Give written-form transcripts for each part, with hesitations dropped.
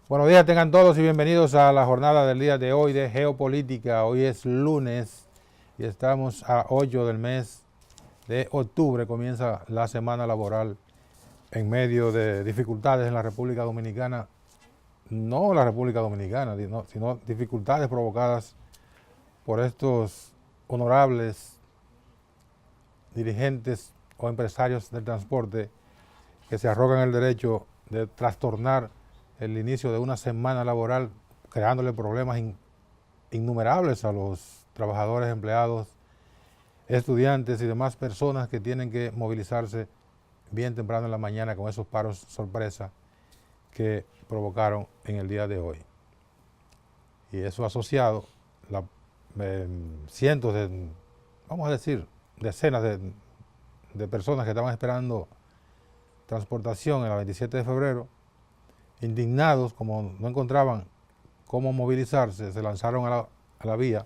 Buenos días, tengan todos y bienvenidos a la jornada del día de hoy de Geopolítica. Hoy es lunes y estamos a 8 del mes de octubre. Comienza la semana laboral en medio de dificultades en la República Dominicana. No la República Dominicana, sino dificultades provocadas por estos honorables dirigentes o empresarios del transporte que se arrogan el derecho de trastornar el inicio de una semana laboral, creándole problemas innumerables a los trabajadores, empleados, estudiantes y demás personas que tienen que movilizarse bien temprano en la mañana con esos paros sorpresa que provocaron en el día de hoy. Y eso asociado, cientos de, vamos a decir, decenas de personas que estaban esperando transportación en la 27 de febrero, indignados, como no encontraban cómo movilizarse, se lanzaron a la vía,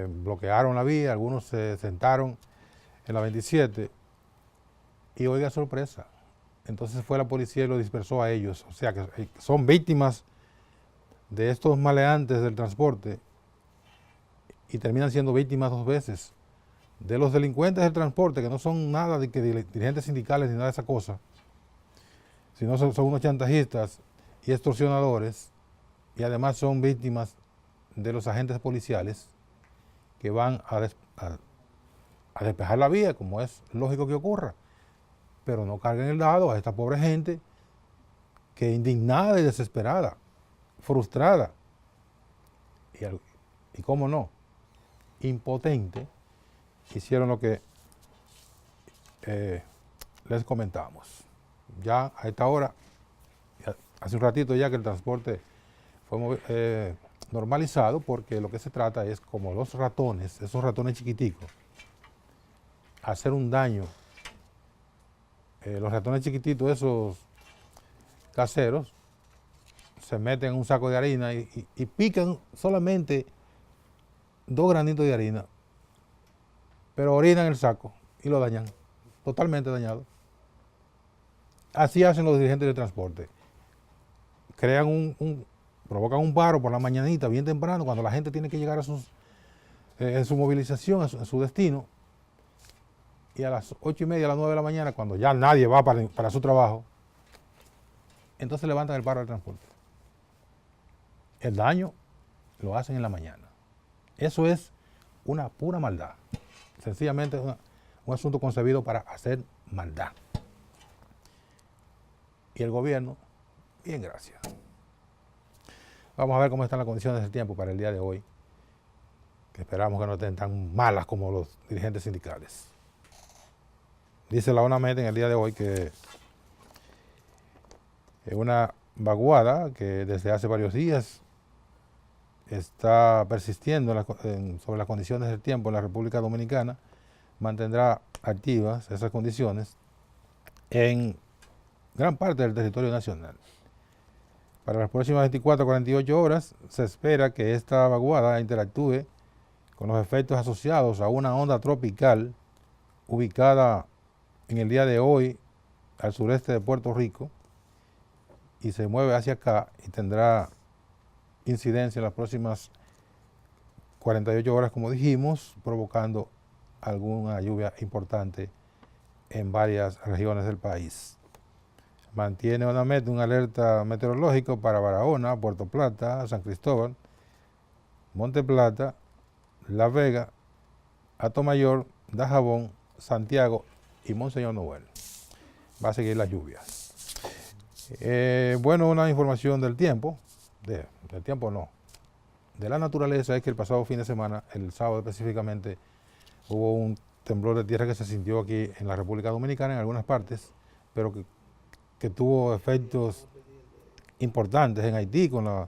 bloquearon la vía, algunos se sentaron en la 27 y oiga sorpresa, entonces fue la policía y lo dispersó a ellos. O sea que son víctimas de estos maleantes del transporte y terminan siendo víctimas dos veces de los delincuentes del transporte, que no son nada de que dirigentes sindicales ni nada de esa cosa, sino son unos chantajistas y extorsionadores, y además son víctimas de los agentes policiales que van a despejar la vía, como es lógico que ocurra, pero no carguen el dado a esta pobre gente que indignada y desesperada, frustrada, y cómo no, impotente, hicieron lo que les comentamos. Ya a esta hora, hace un ratito ya que el transporte fue normalizado, porque lo que se trata es, como los ratones, esos ratones chiquiticos, hacer un daño. Los ratones chiquititos, esos caseros, se meten en un saco de harina y pican solamente 2 granitos de harina, pero orinan el saco y lo dañan, totalmente dañado. Así hacen los dirigentes de transporte. Provocan un paro por la mañanita, bien temprano, cuando la gente tiene que llegar en su movilización, a su destino, y a las 8:30, a las 9 de la mañana, cuando ya nadie va para su trabajo, entonces levantan el paro del transporte. El daño lo hacen en la mañana. Eso es una pura maldad. Sencillamente es un asunto concebido para hacer maldad. Y el gobierno, bien, gracias. Vamos a ver cómo están las condiciones del tiempo para el día de hoy, que esperamos que no estén tan malas como los dirigentes sindicales. Dice la ONAMED en el día de hoy que una vaguada que desde hace varios días está persistiendo sobre las condiciones del tiempo en la República Dominicana mantendrá activas esas condiciones en gran parte del territorio nacional. Para las próximas 24 a 48 horas se espera que esta vaguada interactúe con los efectos asociados a una onda tropical ubicada en el día de hoy al sureste de Puerto Rico y se mueve hacia acá y tendrá incidencia en las próximas 48 horas, como dijimos, provocando alguna lluvia importante en varias regiones del país. Mantiene ONAMED un alerta meteorológico para Barahona, Puerto Plata, San Cristóbal, Monte Plata, La Vega, Atomayor, Dajabón, Santiago y Monseñor Noel. Va a seguir las lluvias. Bueno, una información del tiempo, del tiempo no, de la naturaleza, es que el pasado fin de semana, el sábado específicamente, hubo un temblor de tierra que se sintió aquí en la República Dominicana en algunas partes, pero que tuvo efectos importantes en Haití, donde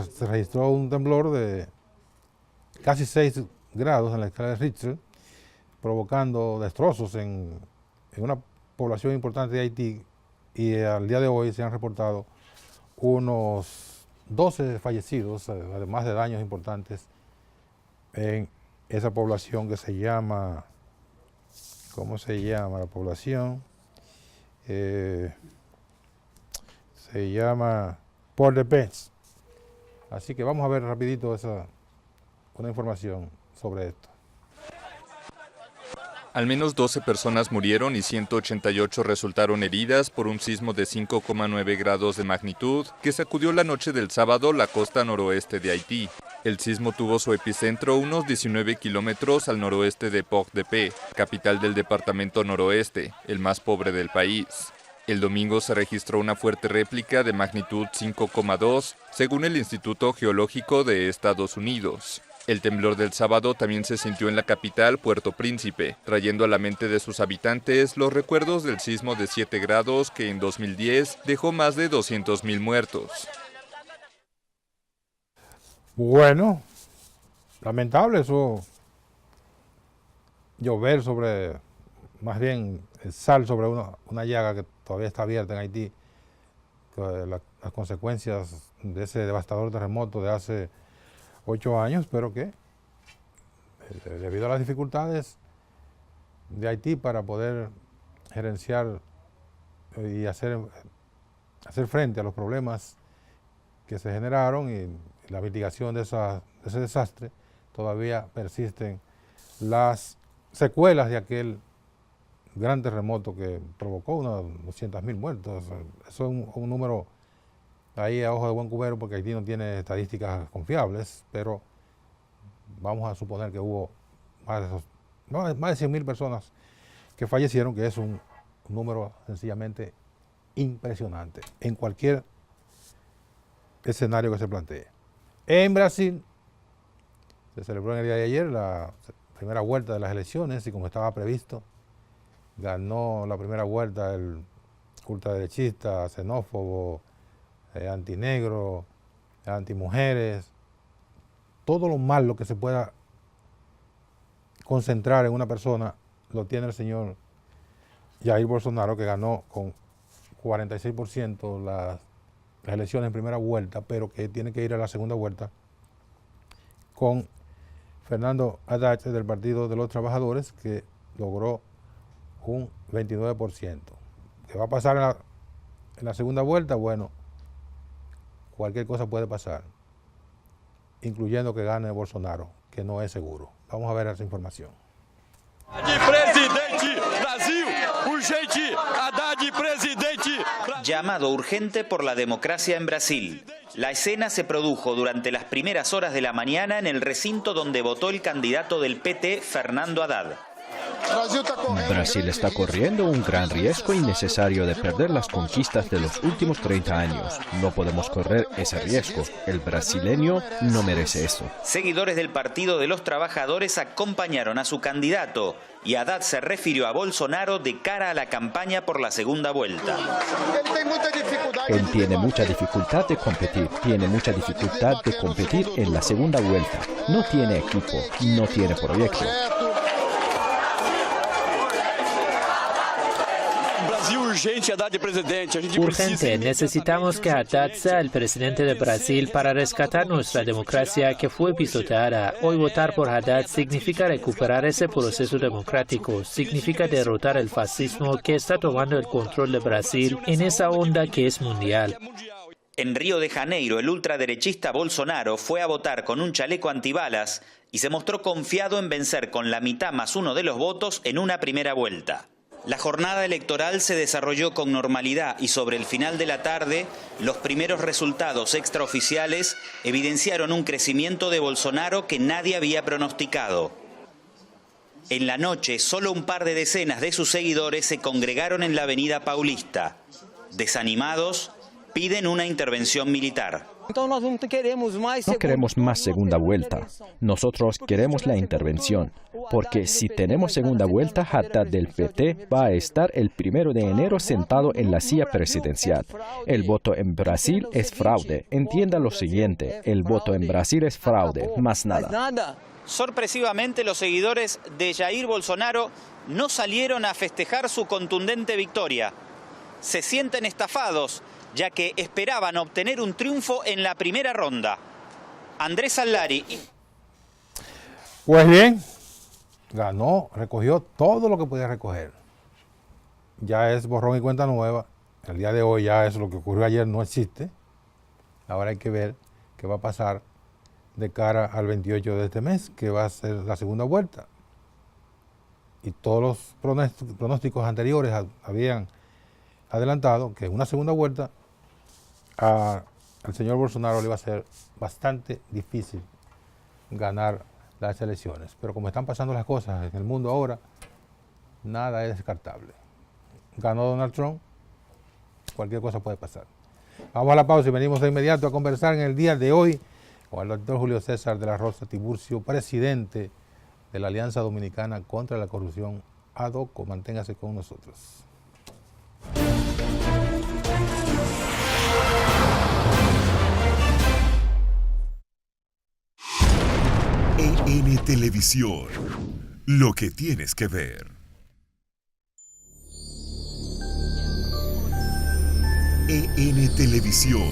se registró un temblor de casi 6 grados en la escala de Richter, provocando destrozos en una población importante de Haití, y al día de hoy se han reportado unos 12 fallecidos, además de daños importantes en esa población que se llama, ¿cómo se llama la población? Se llama Port-de-Paix. Así que vamos a ver rapidito una información sobre esto. Al menos 12 personas murieron y 188 resultaron heridas por un sismo de 5,9 grados de magnitud que sacudió la noche del sábado la costa noroeste de Haití. El sismo tuvo su epicentro unos 19 kilómetros al noroeste de Port-de-Paix, capital del departamento noroeste, el más pobre del país. El domingo se registró una fuerte réplica de magnitud 5,2, según el Instituto Geológico de Estados Unidos. El temblor del sábado también se sintió en la capital, Puerto Príncipe, trayendo a la mente de sus habitantes los recuerdos del sismo de 7 grados que en 2010 dejó más de 200.000 muertos. Bueno, lamentable eso, llover sobre, más bien sal sobre una llaga que todavía está abierta en Haití, las consecuencias de ese devastador terremoto de hace 8 años, pero que debido a las dificultades de Haití para poder gerenciar y hacer frente a los problemas que se generaron y la mitigación de ese desastre, todavía persisten las secuelas de aquel gran terremoto que provocó unos 200.000 muertos. Eso es un número ahí a ojo de buen cubero porque Haití no tiene estadísticas confiables, pero vamos a suponer que hubo más de 100.000 personas que fallecieron, que es un número sencillamente impresionante en cualquier escenario que se plantee. En Brasil se celebró en el día de ayer la primera vuelta de las elecciones y como estaba previsto, ganó la primera vuelta el ultraderechista, xenófobo, antinegro, antimujeres, todo lo malo que se pueda concentrar en una persona lo tiene el señor Jair Bolsonaro, que ganó con 46% las elecciones en primera vuelta, pero que tiene que ir a la segunda vuelta con Fernando Haddad del Partido de los Trabajadores, que logró un 29%. ¿Qué va a pasar en la segunda vuelta? Bueno, cualquier cosa puede pasar, incluyendo que gane Bolsonaro, que no es seguro. Vamos a ver esa información. Llamado urgente por la democracia en Brasil. La escena se produjo durante las primeras horas de la mañana en el recinto donde votó el candidato del PT, Fernando Haddad. Brasil está corriendo un gran riesgo innecesario de perder las conquistas de los últimos 30 años. No podemos correr ese riesgo. El brasileño no merece eso. Seguidores del Partido de los Trabajadores acompañaron a su candidato y Haddad se refirió a Bolsonaro de cara a la campaña por la segunda vuelta. Él tiene mucha dificultad de competir. Tiene mucha dificultad de competir en la segunda vuelta. No tiene equipo, no tiene proyecto. Urgente, necesitamos que Haddad sea el presidente de Brasil para rescatar nuestra democracia que fue pisoteada. Hoy votar por Haddad significa recuperar ese proceso democrático, significa derrotar el fascismo que está tomando el control de Brasil en esa onda que es mundial. En Río de Janeiro, el ultraderechista Bolsonaro fue a votar con un chaleco antibalas y se mostró confiado en vencer con la mitad más uno de los votos en una primera vuelta. La jornada electoral se desarrolló con normalidad y sobre el final de la tarde, los primeros resultados extraoficiales evidenciaron un crecimiento de Bolsonaro que nadie había pronosticado. En la noche, solo un par de decenas de sus seguidores se congregaron en la avenida Paulista. Desanimados, piden una intervención militar. No queremos más segunda vuelta. Nosotros queremos la intervención. Porque si tenemos segunda vuelta, Haddad del PT va a estar el 1 de enero sentado en la silla presidencial. El voto en Brasil es fraude. Entienda lo siguiente, el voto en Brasil es fraude, más nada. Sorpresivamente, los seguidores de Jair Bolsonaro no salieron a festejar su contundente victoria. Se sienten estafados, ya que esperaban obtener un triunfo en la primera ronda. Andrés Allari. Pues bien, ganó, recogió todo lo que podía recoger. Ya es borrón y cuenta nueva El día de hoy ya eso, lo que ocurrió ayer no existe. Ahora hay que ver qué va a pasar de cara al 28 de este mes, que va a ser la segunda vuelta. Y todos los pronósticos anteriores habían adelantado que en una segunda vuelta al señor Bolsonaro le va a ser bastante difícil ganar las elecciones. Pero como están pasando las cosas en el mundo ahora, nada es descartable. Ganó Donald Trump, cualquier cosa puede pasar. Vamos a la pausa y venimos de inmediato a conversar en el día de hoy con el doctor Julio César de la Rosa Tiburcio, presidente de la Alianza Dominicana contra la Corrupción, ADOCO. Manténgase con nosotros. EN Televisión, lo que tienes que ver. EN Televisión,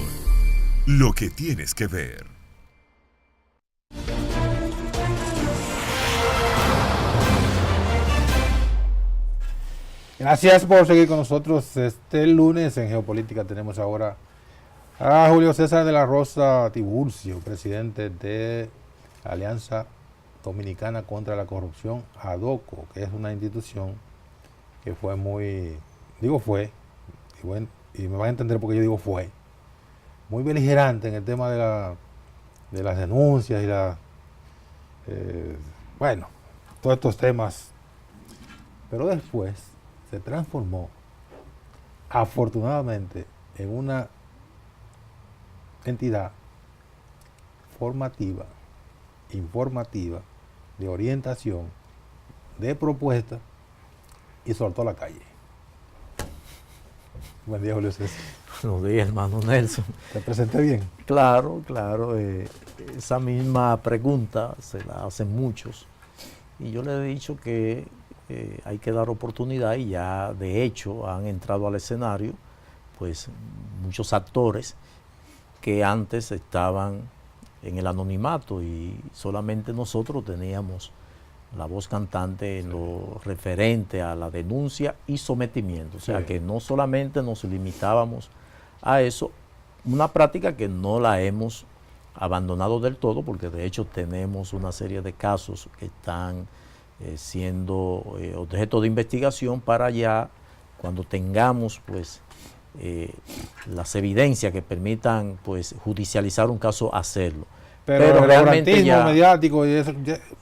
lo que tienes que ver. Gracias por seguir con nosotros. Este lunes en Geopolítica tenemos ahora a Julio César de la Rosa Tiburcio, presidente de la Alianza Dominicana contra la Corrupción, ADOCO, que es una institución que fue muy, digo fue, y me van a entender porque yo digo fue, muy beligerante en el tema de las denuncias y bueno, todos estos temas. Pero después se transformó, afortunadamente, en una entidad formativa, informativa, de orientación, de propuesta, y soltó a la calle. Buen día, Julio César. Buenos días, hermano Nelson. ¿Te presenté bien? Claro, claro. Esa misma pregunta se la hacen muchos. Y yo le he dicho que hay que dar oportunidad, y ya de hecho han entrado al escenario pues muchos actores que antes estaban en el anonimato y solamente nosotros teníamos la voz cantante en lo referente a la denuncia y sometimiento. O sea, que no solamente nos limitábamos a eso, una práctica que no la hemos abandonado del todo, porque de hecho tenemos una serie de casos que están siendo objeto de investigación para ya, cuando tengamos pues las evidencias que permitan pues judicializar un caso, hacerlo. Pero realmente ya mediático y eso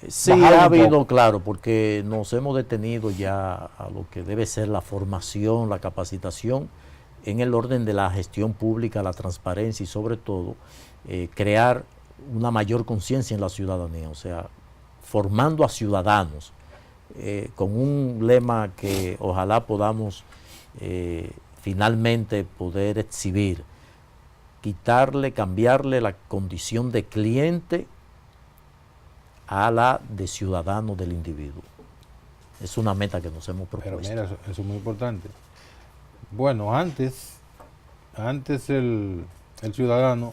sí ha habido, claro, porque nos hemos detenido ya a lo que debe ser la formación, la capacitación en el orden de la gestión pública, la transparencia y sobre todo crear una mayor conciencia en la ciudadanía, o sea, formando a ciudadanos con un lema que ojalá podamos finalmente poder exhibir: cambiarle la condición de cliente a la de ciudadano del individuo. Es una meta que nos hemos propuesto. Pero mira, eso es muy importante. Bueno, antes el ciudadano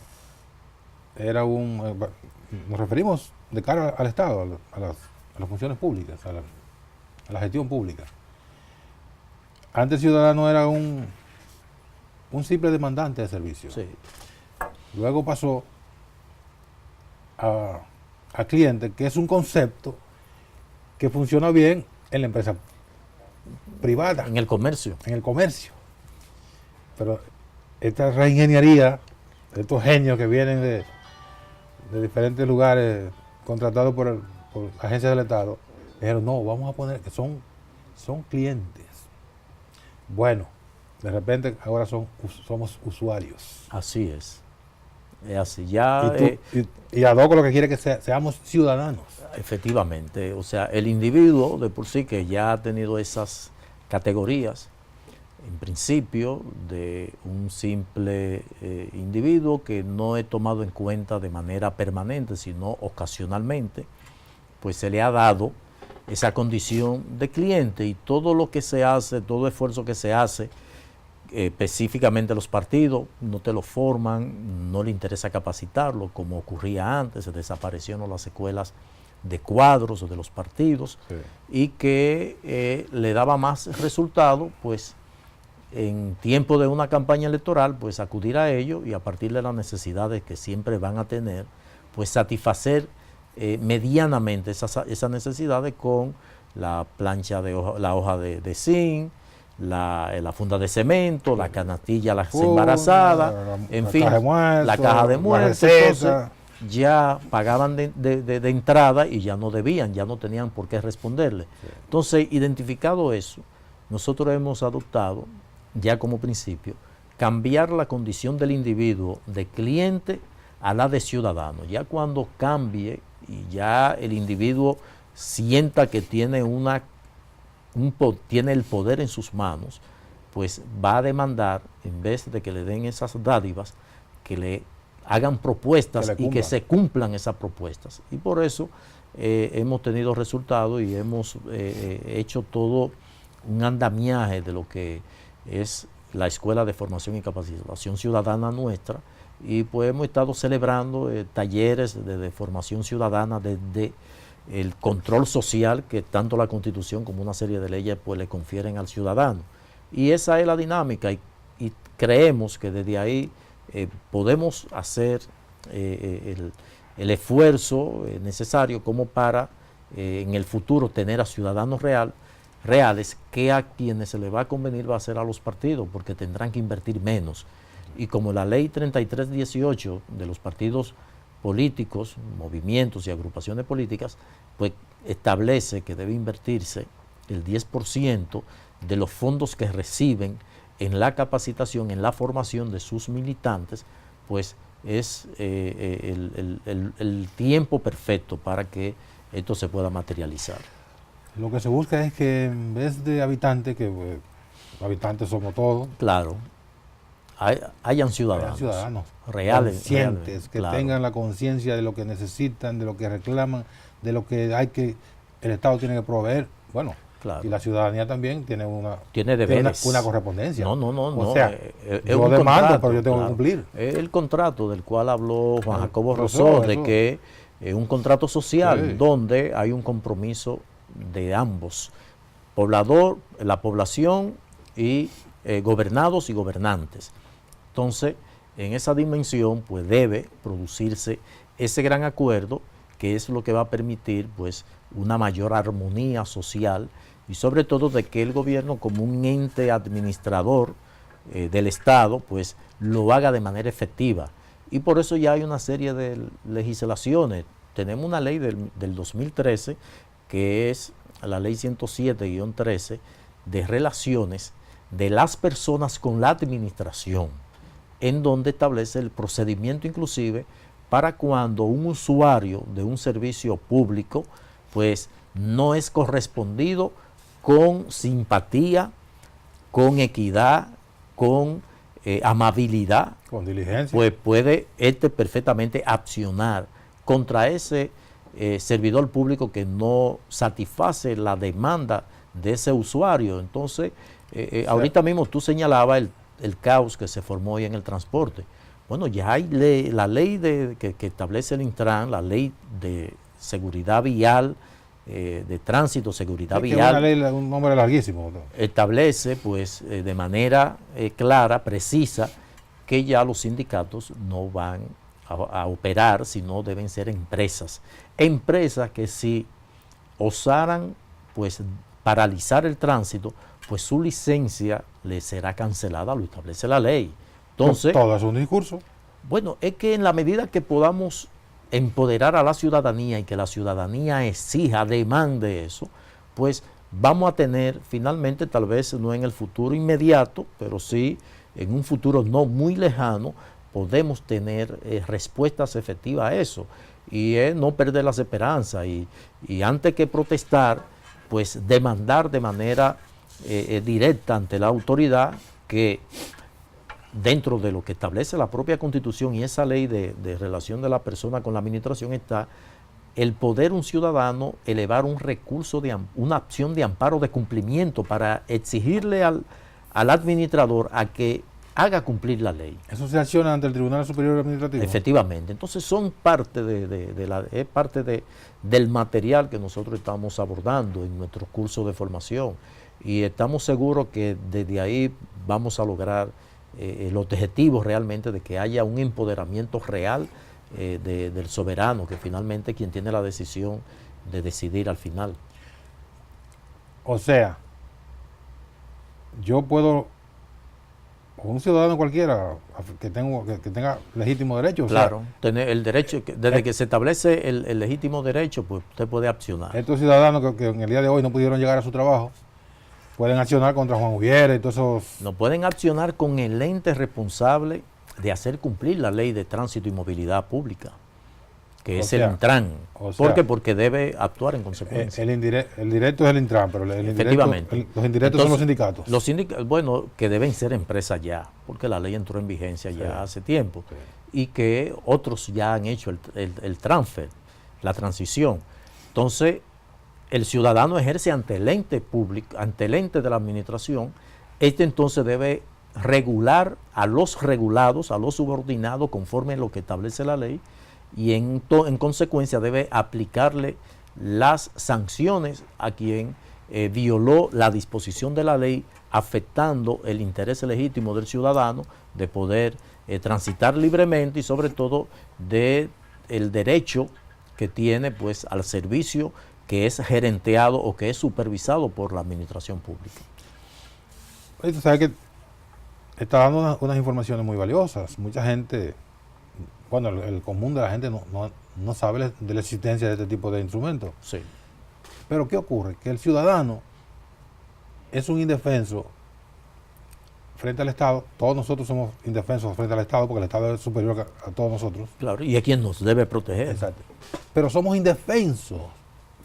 era nos referimos de cara al Estado, a las funciones públicas, a la gestión pública. Antes el ciudadano era un simple demandante de servicios. Sí. Luego pasó a cliente, que es un concepto que funciona bien en la empresa privada. En el comercio. En el comercio. Pero esta reingeniería, estos genios que vienen de diferentes lugares contratados por agencias del Estado, dijeron, no, vamos a poner que son clientes. Bueno, de repente ahora somos usuarios. Así es. Es así. Ya, y ADOCO lo que quiere es que seamos ciudadanos. Efectivamente. O sea, el individuo de por sí, que ya ha tenido esas categorías, en principio, de un simple individuo que no he tomado en cuenta de manera permanente, sino ocasionalmente, pues se le ha dado esa condición de cliente, y todo lo que se hace, todo esfuerzo que se hace, específicamente los partidos, no te lo forman, no le interesa capacitarlo, como ocurría antes, se desaparecieron las escuelas de cuadros de los partidos, sí, y que le daba más resultado pues en tiempo de una campaña electoral, pues acudir a ello y a partir de las necesidades que siempre van a tener, pues satisfacer medianamente esas necesidades con la plancha de hoja, la hoja de zinc, la funda de cemento, la canastilla a las embarazadas, en fin, la caja de muertos. Entonces ya pagaban de entrada y ya no debían, ya no tenían por qué responderle. Entonces, identificado eso, nosotros hemos adoptado ya como principio cambiar la condición del individuo de cliente a la de ciudadano. Ya cuando cambie y ya el individuo sienta que tiene tiene el poder en sus manos, pues va a demandar, en vez de que le den esas dádivas, que le hagan propuestas y que se cumplan esas propuestas. Y por eso hemos tenido resultados y hemos hecho todo un andamiaje de lo que es la Escuela de Formación y Capacitación Ciudadana nuestra, y pues hemos estado celebrando talleres de formación ciudadana desde el control social que tanto la Constitución como una serie de leyes pues le confieren al ciudadano. Y esa es la dinámica y creemos que desde ahí podemos hacer el esfuerzo necesario como para en el futuro tener a ciudadanos reales que a quienes se les va a convenir va a ser a los partidos, porque tendrán que invertir menos. Y como la ley 3318 de los partidos políticos, movimientos y agrupaciones políticas, pues establece que debe invertirse el 10% de los fondos que reciben en la capacitación, en la formación de sus militantes, pues es el tiempo perfecto para que esto se pueda materializar. Lo que se busca es que en vez de habitantes, que habitantes somos todos, claro, hayan ciudadanos reales, conscientes, que claro, tengan la conciencia de lo que necesitan, de lo que reclaman, de lo que el Estado tiene que proveer. Bueno, claro. Y la ciudadanía también tiene deberes, una correspondencia. No. O sea, yo demando, pero yo tengo que cumplir. El contrato del cual habló Juan Jacobo Rosó, de que es un contrato social, donde hay un compromiso de ambos, la población y gobernados y gobernantes. Entonces, en esa dimensión, pues debe producirse ese gran acuerdo, que es lo que va a permitir, pues, una mayor armonía social y sobre todo de que el gobierno, como un ente administrador del Estado, pues, lo haga de manera efectiva. Y por eso ya hay una serie de legislaciones. Tenemos una ley del 2013, que es la ley 107-13, de relaciones de las personas con la administración, en donde establece el procedimiento inclusive para cuando un usuario de un servicio público pues no es correspondido con simpatía, con equidad, con amabilidad, con diligencia, pues puede perfectamente accionar contra ese servidor público que no satisface la demanda de ese usuario. Entonces, ahorita mismo tú señalabas el caos que se formó hoy en el transporte. Bueno, ya hay la ley que establece el Intran, la ley de seguridad vial, de tránsito, seguridad vial. Una ley, un nombre larguísimo. Establece, pues, de manera clara, precisa, que ya los sindicatos no van a operar, sino deben ser empresas. Empresas que si osaran, pues, paralizar el tránsito, pues su licencia le será cancelada, lo establece la ley. Entonces, todo es un discurso. Bueno, es que en la medida que podamos empoderar a la ciudadanía y que la ciudadanía exija, demande eso, pues vamos a tener finalmente, tal vez no en el futuro inmediato, pero sí en un futuro no muy lejano, podemos tener respuestas efectivas a eso. Y es no perder las esperanzas y antes que protestar, pues demandar de manera directa ante la autoridad que dentro de lo que establece la propia Constitución y esa ley de relación de la persona con la administración está el poder un ciudadano elevar un recurso, una acción de amparo de cumplimiento para exigirle al administrador a que haga cumplir la ley. ¿Eso se acciona ante el Tribunal Superior Administrativo? Efectivamente. Entonces son parte del material que nosotros estamos abordando en nuestro curso de formación y estamos seguros que desde ahí vamos a lograr el objetivo realmente de que haya un empoderamiento real del soberano, que finalmente es quien tiene la decisión de decidir al final. O sea, yo puedo, o un ciudadano cualquiera que tenga legítimo derecho. Claro, tener el derecho, desde que se establece el legítimo derecho, pues usted puede accionar. Estos ciudadanos que en el día de hoy no pudieron llegar a su trabajo, pueden accionar contra Juan Ubiera y todos esos... No pueden accionar con el ente responsable de hacer cumplir la ley de tránsito y movilidad pública, que es el Intran. ¿Por qué? Porque debe actuar en consecuencia. El directo es el Intran, pero efectivamente. Los indirectos son los sindicatos. Los sindicatos, bueno, que deben ser empresas ya, porque la ley entró en vigencia ya hace tiempo, y que otros ya han hecho el transfer, la transición. Entonces, el ciudadano ejerce ante el ente público, ante el ente de la administración. Entonces debe regular a los regulados, a los subordinados, conforme a lo que establece la ley, y en consecuencia debe aplicarle las sanciones a quien violó la disposición de la ley, afectando el interés legítimo del ciudadano de poder transitar libremente, y sobre todo del derecho que tiene pues al servicio que es gerenteado o que es supervisado por la administración pública. Usted sabe que está dando unas informaciones muy valiosas. Mucha gente, bueno, el común de la gente no sabe de la existencia de este tipo de instrumentos. Sí. Pero ¿qué ocurre? Que el ciudadano es un indefenso frente al Estado. Todos nosotros somos indefensos frente al Estado, porque el Estado es superior a todos nosotros. Claro, y es quien nos debe proteger. Exacto. Pero somos indefensos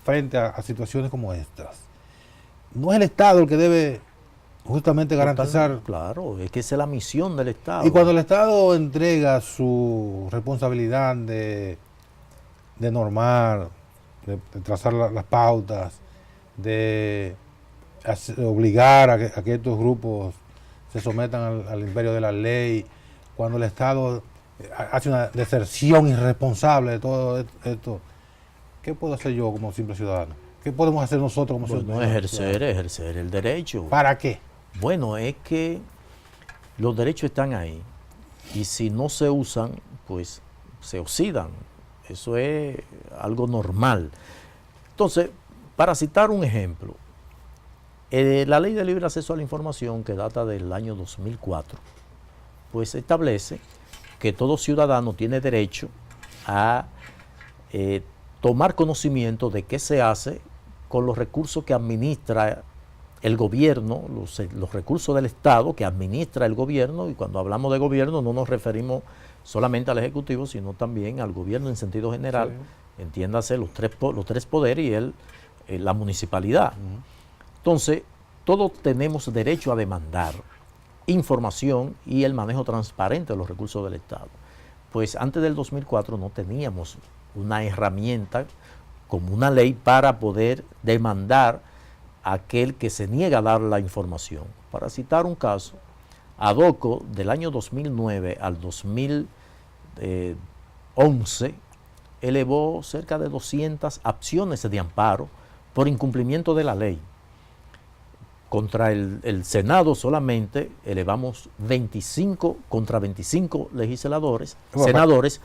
frente a situaciones como estas. No es el Estado el que debe justamente garantizar. Claro, es que esa es la misión del Estado. Y cuando el Estado entrega su responsabilidad de normar, de trazar las pautas, de obligar a que estos grupos se sometan al imperio de la ley, cuando el Estado hace una deserción irresponsable de todo esto, ¿qué puedo hacer yo como simple ciudadano? ¿Qué podemos hacer nosotros como ciudadanos? Ejercer el derecho. ¿Para qué? Bueno, es que los derechos están ahí, y si no se usan, pues se oxidan. Eso es algo normal. Entonces, para citar un ejemplo, la Ley de Libre Acceso a la Información, que data del año 2004, pues establece que todo ciudadano tiene derecho a tomar conocimiento de qué se hace con los recursos que administra el gobierno, los recursos del Estado que administra el gobierno. Y cuando hablamos de gobierno no nos referimos solamente al Ejecutivo, sino también al gobierno en sentido general. Sí. Entiéndase los tres poderes y la municipalidad. Entonces, todos tenemos derecho a demandar información y el manejo transparente de los recursos del Estado. Pues antes del 2004 no teníamos una herramienta como una ley para poder demandar a aquel que se niega a dar la información. Para citar un caso, ADOCO del año 2009 al 2011 elevó cerca de 200 acciones de amparo por incumplimiento de la ley. Contra el Senado solamente elevamos 25 legisladores, senadores,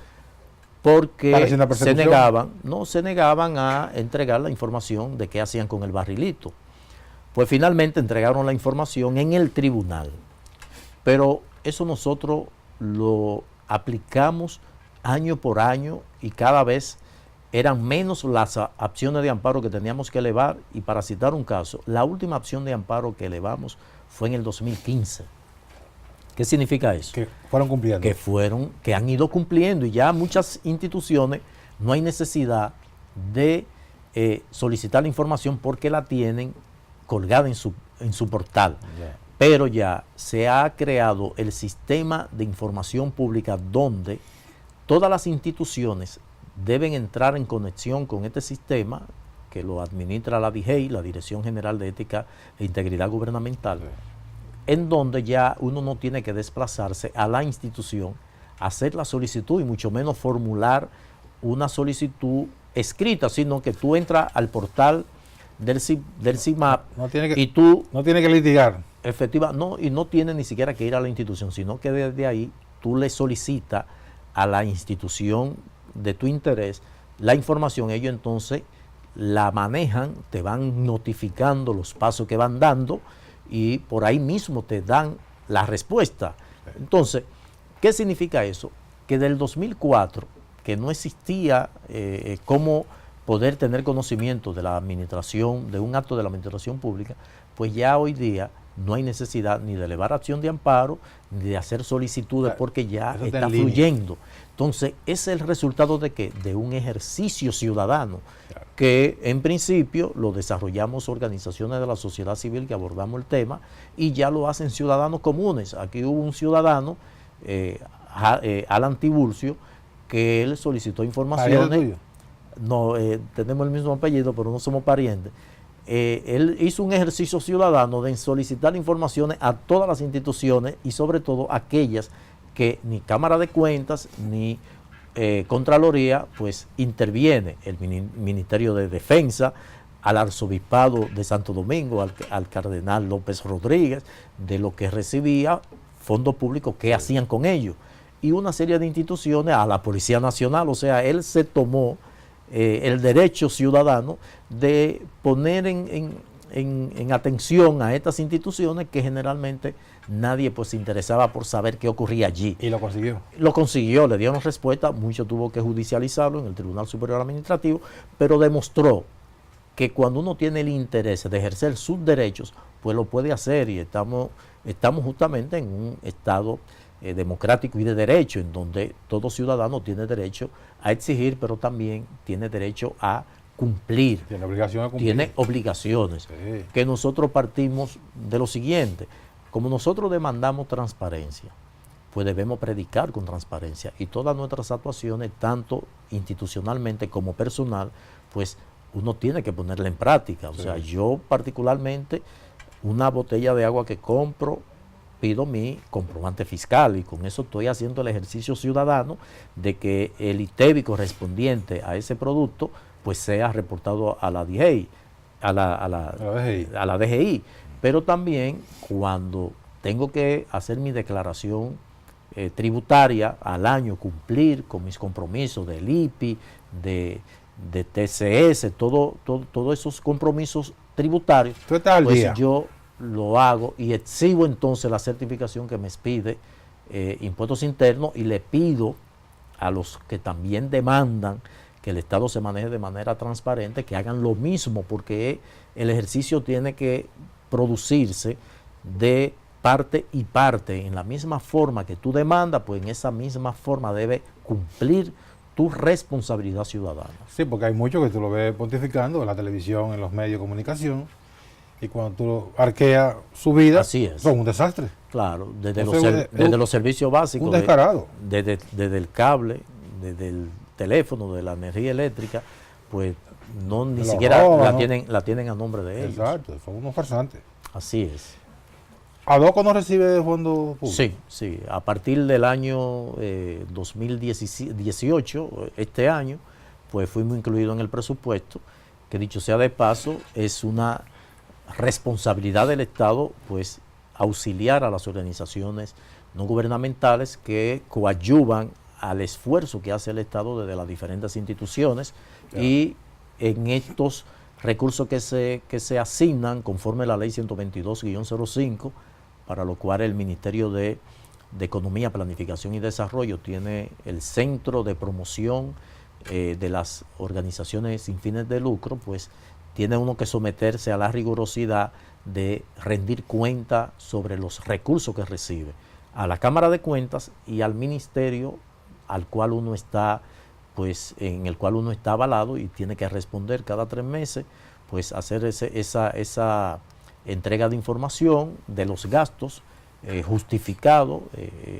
porque se negaban a entregar la información de qué hacían con el barrilito. Pues finalmente entregaron la información en el tribunal. Pero eso nosotros lo aplicamos año por año, y cada vez eran menos las acciones de amparo que teníamos que elevar. Y para citar un caso, la última acción de amparo que elevamos fue en el 2015. ¿Qué significa eso? Que fueron cumpliendo. Que han ido cumpliendo, y ya muchas instituciones no hay necesidad de solicitar la información porque la tienen colgada en su portal. Yeah. Pero ya se ha creado el sistema de información pública, donde todas las instituciones deben entrar en conexión con este sistema, que lo administra la DIGEI, la Dirección General de Ética e Integridad Gubernamental, en donde ya uno no tiene que desplazarse a la institución a hacer la solicitud, y mucho menos formular una solicitud escrita, sino que tú entras al portal del CIMAP, y tú no tienes que litigar. Y no tiene ni siquiera que ir a la institución, sino que desde ahí tú le solicitas a la institución de tu interés la información, ellos entonces la manejan, te van notificando los pasos que van dando y por ahí mismo te dan la respuesta. Entonces, ¿qué significa eso? Que del 2004, que no existía cómo poder tener conocimiento de la administración, de un acto de la administración pública, pues ya hoy día no hay necesidad ni de elevar acción de amparo, ni de hacer solicitudes, porque ya está fluyendo. Entonces, ese es el resultado de ¿qué? De un ejercicio ciudadano, que en principio lo desarrollamos organizaciones de la sociedad civil que abordamos el tema, y ya lo hacen ciudadanos comunes. Aquí hubo un ciudadano, Alan Tiburcio, que él solicitó informaciones. No, tenemos el mismo apellido, pero no somos parientes. Él hizo un ejercicio ciudadano de solicitar informaciones a todas las instituciones y sobre todo aquellas que ni Cámara de Cuentas ni Contraloría pues interviene, el Ministerio de Defensa, al Arzobispado de Santo Domingo, al Cardenal López Rodríguez, de lo que recibía fondos públicos, qué hacían con ellos, y una serie de instituciones, a la Policía Nacional. O sea, él se tomó el derecho ciudadano de poner en atención a estas instituciones que generalmente nadie pues se interesaba por saber qué ocurría allí. ¿Y lo consiguió? Lo consiguió, le dieron respuesta, mucho tuvo que judicializarlo en el Tribunal Superior Administrativo, pero demostró que cuando uno tiene el interés de ejercer sus derechos, pues lo puede hacer, y estamos justamente en un estado democrático y de derecho, en donde todo ciudadano tiene derecho a exigir, pero también tiene derecho a cumplir. Tiene obligación a cumplir. Tiene obligaciones. Sí. Que nosotros partimos de lo siguiente: como nosotros demandamos transparencia, pues debemos predicar con transparencia, y todas nuestras actuaciones, tanto institucionalmente como personal, pues uno tiene que ponerla en práctica. O sea, yo particularmente, una botella de agua que compro, pido mi comprobante fiscal, y con eso estoy haciendo el ejercicio ciudadano de que el ITEVI correspondiente a ese producto pues sea reportado a la DGI, a la DGI. Pero también cuando tengo que hacer mi declaración tributaria al año, cumplir con mis compromisos del IPI, de TCS, todos esos compromisos tributarios, pues yo lo hago y exhibo entonces la certificación que me expide Impuestos Internos, y le pido a los que también demandan que el Estado se maneje de manera transparente que hagan lo mismo, porque el ejercicio tiene que producirse de parte y parte. En la misma forma que tú demandas, pues en esa misma forma debe cumplir tu responsabilidad ciudadana. Sí, porque hay muchos que tú lo ves pontificando en la televisión, en los medios de comunicación, y cuando tú arqueas su vida, son un desastre. Claro, desde los servicios básicos. Un descarado. Desde el cable, desde el teléfono, de la energía eléctrica, pues ni siquiera la tienen a nombre de ellos. Exacto, son unos farsantes. Así es. ¿ADOCO no recibe fondos públicos? Sí. A partir del año 2018, este año, pues fuimos incluidos en el presupuesto, que dicho sea de paso, es una responsabilidad del Estado, pues auxiliar a las organizaciones no gubernamentales que coadyuvan al esfuerzo que hace el Estado desde las diferentes instituciones, y en estos recursos que se asignan conforme a la ley 122-05, para lo cual el Ministerio de Economía, Planificación y Desarrollo tiene el Centro de Promoción de las Organizaciones sin fines de lucro, pues tiene uno que someterse a la rigurosidad de rendir cuenta sobre los recursos que recibe a la Cámara de Cuentas y al Ministerio al cual uno está, pues en el cual uno está avalado, y tiene que responder cada 3 meses, pues hacer esa entrega de información de los gastos justificado,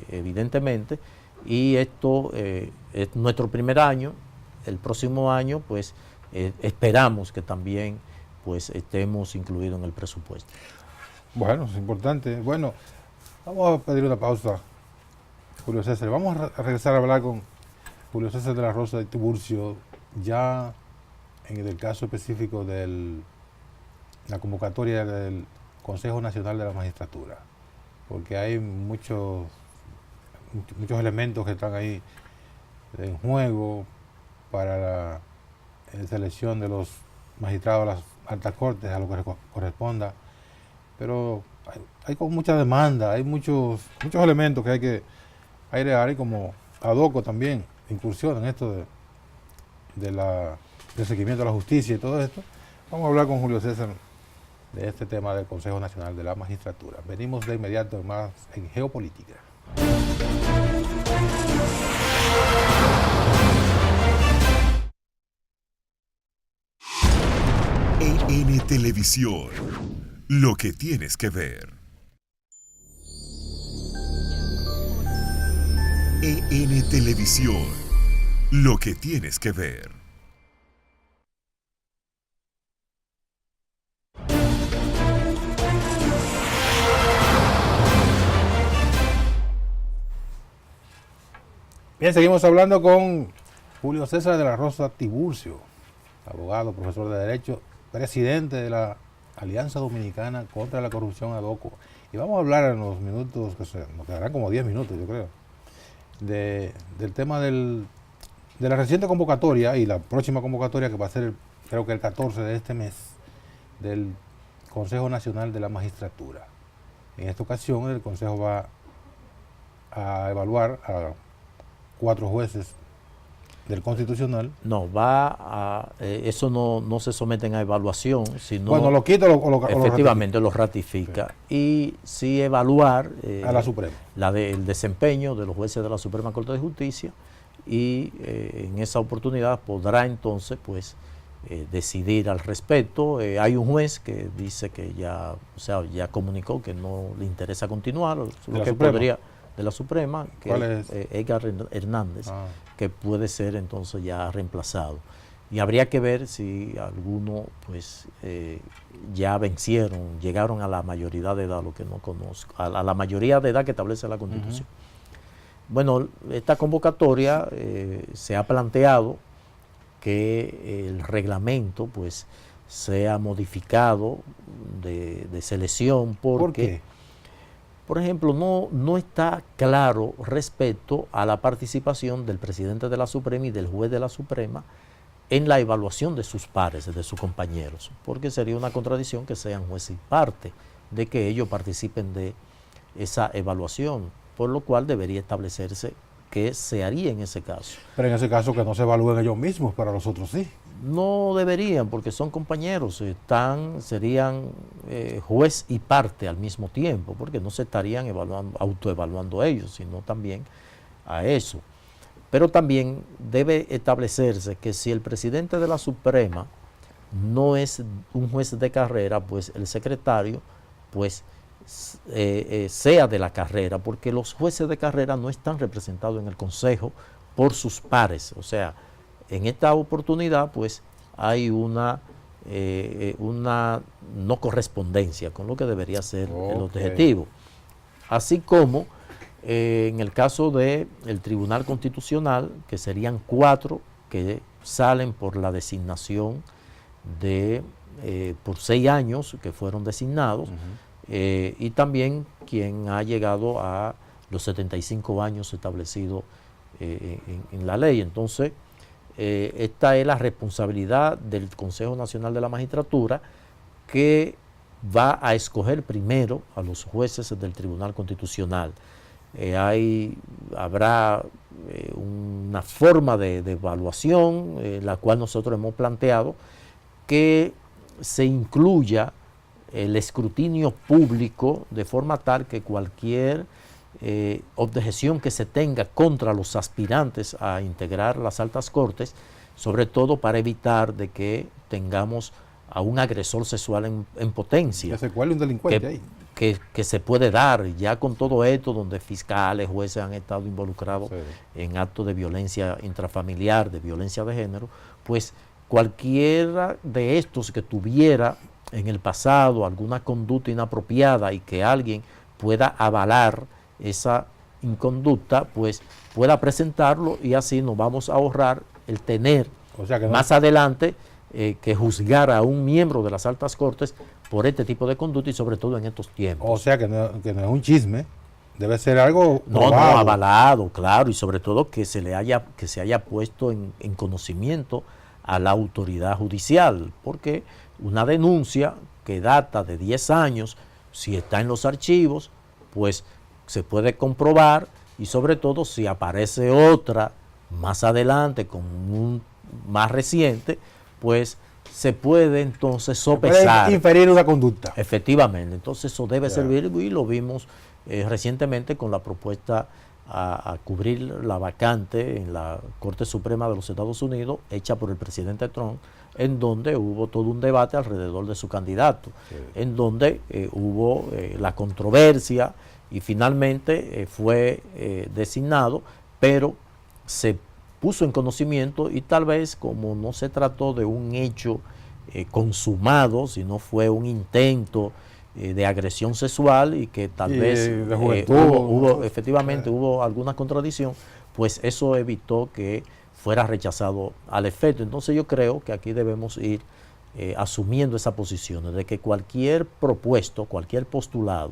evidentemente. Y esto es nuestro primer año. El próximo año pues esperamos que también pues estemos incluidos en el presupuesto. Bueno, es importante. Bueno, vamos a pedir una pausa, Julio César. Vamos a regresar a hablar con Julio César de la Rosa de Tiburcio, ya en el caso específico del la convocatoria del Consejo Nacional de la Magistratura, porque hay muchos elementos que están ahí en juego para la selección de los magistrados de las altas cortes, a lo que corresponda, pero hay como mucha demanda, hay muchos elementos que hay que airear, y como ADOCO también incursiona en esto del seguimiento de la justicia y todo esto. Vamos a hablar con Julio César de este tema del Consejo Nacional de la Magistratura. Venimos de inmediato más en geopolítica. EN Televisión, lo que tienes que ver. EN Televisión, lo que tienes que ver. Bien, seguimos hablando con Julio César de la Rosa Tiburcio, abogado, profesor de Derecho, presidente de la Alianza Dominicana contra la Corrupción, ADOCO. Y vamos a hablar en los minutos, nos quedarán como 10 minutos, yo creo, del tema de la reciente convocatoria y la próxima convocatoria, que va a ser, creo que el 14 de este mes, del Consejo Nacional de la Magistratura. En esta ocasión, el Consejo va a evaluar a 4 jueces del Constitucional. No, eso no se someten a evaluación, sino... Bueno, lo quita o lo efectivamente lo ratifica. Sí. Y sí evaluar a la Suprema. El desempeño de los jueces de la Suprema Corte de Justicia, y en esa oportunidad podrá entonces pues decidir al respecto. Hay un juez que dice que ya comunicó que no le interesa continuar, de la Suprema, que es Edgar Hernández, que puede ser entonces ya reemplazado. Y habría que ver si alguno pues ya llegaron a la mayoría de edad, lo que no conozco, a la mayoría de edad que establece la Constitución. Bueno, esta convocatoria se ha planteado que el reglamento pues sea modificado de selección porque... ¿Por qué? Por ejemplo, no está claro respecto a la participación del presidente de la Suprema y del juez de la Suprema en la evaluación de sus pares, de sus compañeros, porque sería una contradicción que sean juez y parte, de que ellos participen de esa evaluación, por lo cual debería establecerse qué se haría en ese caso. Pero en ese caso que no se evalúen ellos mismos, para los otros sí. No deberían, porque son compañeros, serían juez y parte al mismo tiempo, porque no se estarían autoevaluando ellos, sino también a eso. Pero también debe establecerse que si el presidente de la Suprema no es un juez de carrera, pues el secretario pues sea de la carrera, porque los jueces de carrera no están representados en el Consejo por sus pares. O sea, en esta oportunidad pues hay una no correspondencia con lo que debería ser el objetivo. Así como en el caso del Tribunal Constitucional, que serían 4 que salen por la designación por 6 años que fueron designados, y también quien ha llegado a los 75 años establecidos en la ley. Entonces, esta es la responsabilidad del Consejo Nacional de la Magistratura, que va a escoger primero a los jueces del Tribunal Constitucional. Habrá una forma de evaluación, la cual nosotros hemos planteado, que se incluya el escrutinio público de forma tal que cualquier objeción que se tenga contra los aspirantes a integrar las altas cortes, sobre todo para evitar de que tengamos a un agresor sexual en potencia. ¿Ese cuál es un delincuente ahí? Que se puede dar ya con todo esto, donde fiscales, jueces han estado involucrados en actos de violencia intrafamiliar, de violencia de género, pues cualquiera de estos que tuviera en el pasado alguna conducta inapropiada y que alguien pueda avalar esa inconducta, pues pueda presentarlo, y así nos vamos a ahorrar el tener más adelante que juzgar a un miembro de las altas cortes por este tipo de conducta y sobre todo en estos tiempos. O sea que no es un chisme, debe ser algo no, avalado, claro, y sobre todo que se haya puesto en conocimiento a la autoridad judicial, porque una denuncia que data de 10 años, si está en los archivos, pues se puede comprobar, y sobre todo si aparece otra más adelante con un más reciente, pues se puede entonces sopesar. Puede inferir una conducta. Efectivamente, entonces eso debe servir, y lo vimos recientemente con la propuesta a cubrir la vacante en la Corte Suprema de los Estados Unidos, hecha por el presidente Trump, en donde hubo todo un debate alrededor de su candidato, en donde hubo la controversia y finalmente fue designado, pero se puso en conocimiento, y tal vez como no se trató de un hecho consumado, sino fue un intento de agresión sexual, y que tal vez hubo alguna contradicción, pues eso evitó que fuera rechazado al efecto. Entonces yo creo que aquí debemos ir asumiendo esa posición de que cualquier propuesto, cualquier postulado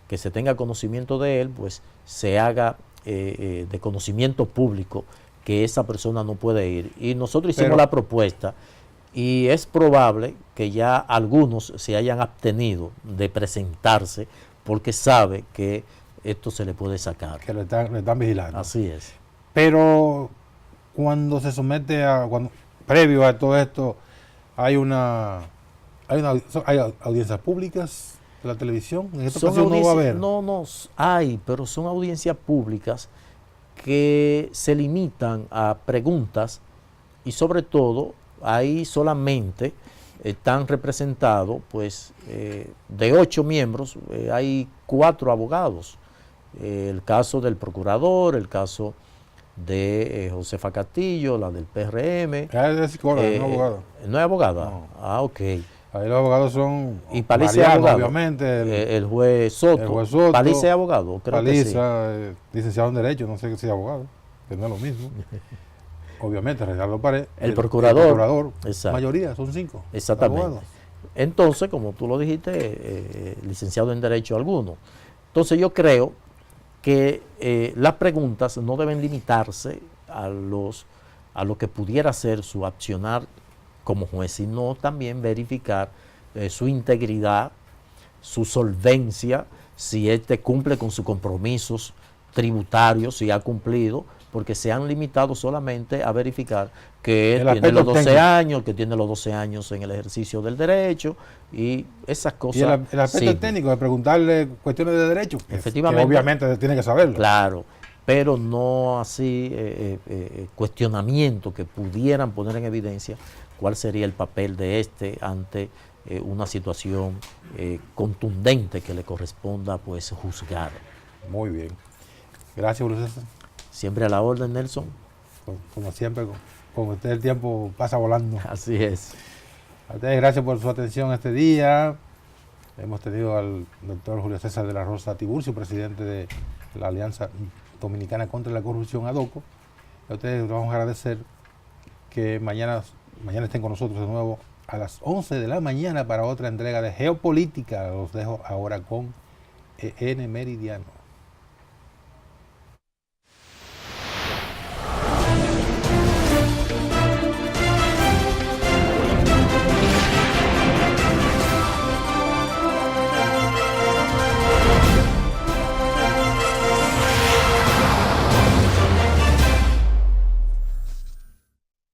que se tenga conocimiento de él, pues se haga de conocimiento público que esa persona no puede ir. Y nosotros hicimos la propuesta, y es probable que ya algunos se hayan abstenido de presentarse porque sabe que esto se le puede sacar. Que le están vigilando. Así es. Pero cuando se somete previo a todo esto, hay audiencias públicas de la televisión. En esta ocasión no va a haber. No hay, pero son audiencias públicas que se limitan a preguntas, y sobre todo ahí solamente están representados, pues, de 8 miembros, hay 4 abogados. El caso del procurador, el caso de Josefa Castillo, la del PRM. Es psicóloga, no abogada. ¿No es abogada? No. Ah, ok. Ahí los abogados son y Paliza es abogado, obviamente. El juez Soto. Paliza es abogado, creo Paliza, que sí. Licenciado en Derecho, no sé si es abogado, que no es lo mismo. Obviamente, Ricardo Pared. El procurador. La mayoría, son 5. Exactamente. Abogados. Entonces, como tú lo dijiste, licenciado en Derecho alguno. Entonces yo creo que las preguntas no deben limitarse a lo que pudiera ser su accionar como juez, sino también verificar su integridad, su solvencia, si éste cumple con sus compromisos tributarios, si ha cumplido, porque se han limitado solamente a verificar que él tiene los 12 años, que tiene los 12 años en el ejercicio del derecho, y esas cosas. Y el aspecto técnico de preguntarle cuestiones de derecho, efectivamente, que obviamente tiene que saberlo. Claro, pero no así cuestionamientos que pudieran poner en evidencia cuál sería el papel de este ante una situación contundente que le corresponda, pues, juzgar. Muy bien. Gracias, Julio César. Siempre a la orden, Nelson. Como siempre, con usted el tiempo pasa volando. Así es. A ustedes gracias por su atención este día. Hemos tenido al doctor Julio César de la Rosa Tiburcio, presidente de la Alianza Dominicana contra la Corrupción, ADOCO. A ustedes les vamos a agradecer que mañana estén con nosotros de nuevo a las 11 de la mañana para otra entrega de Geopolítica. Los dejo ahora con EN Meridiano.